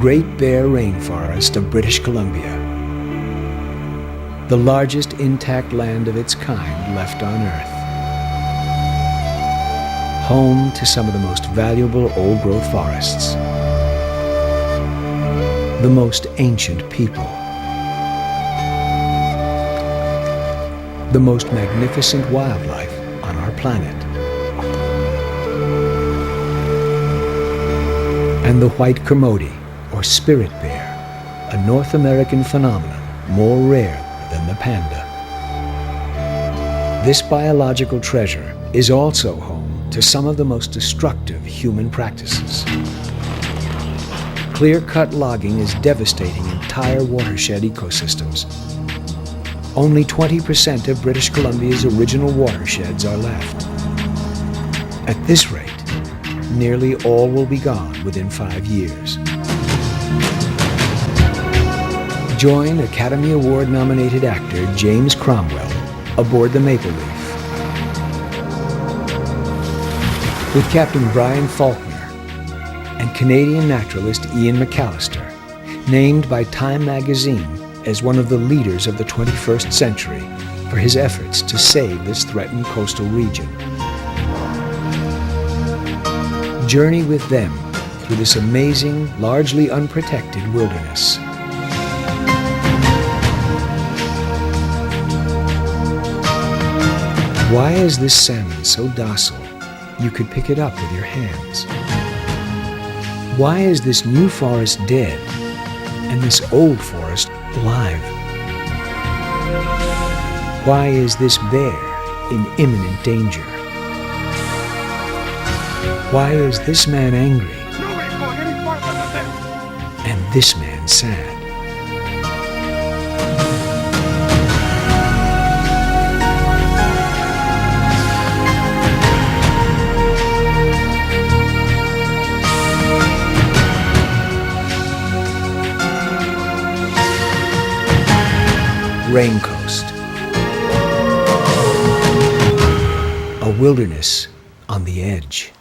Great Bear Rainforest of British Columbia, the largest intact land of its kind left on Earth. Home to some of the most valuable old-growth forests, the most ancient people, the most magnificent wildlife on our planet, and the white commodity, or spirit bear, a North American phenomenon more rare than the panda. This biological treasure is also home to some of the most destructive human practices. Clear-cut logging is devastating entire watershed ecosystems. Only 20% of British Columbia's original watersheds are left. At this rate, nearly all will be gone within 5 years. Join Academy Award-nominated actor James Cromwell aboard the Maple Leaf with Captain Brian Faulkner and Canadian naturalist Ian McAllister, named by Time magazine as one of the leaders of the 21st century for his efforts to save this threatened coastal region. Journey with them through this amazing, largely unprotected wilderness. Why is this salmon so docile you could pick it up with your hands? Why is this new forest dead and this old forest alive? Why is this bear in imminent danger? Why is this man angry and this man sad? Raincoast, a wilderness on the edge.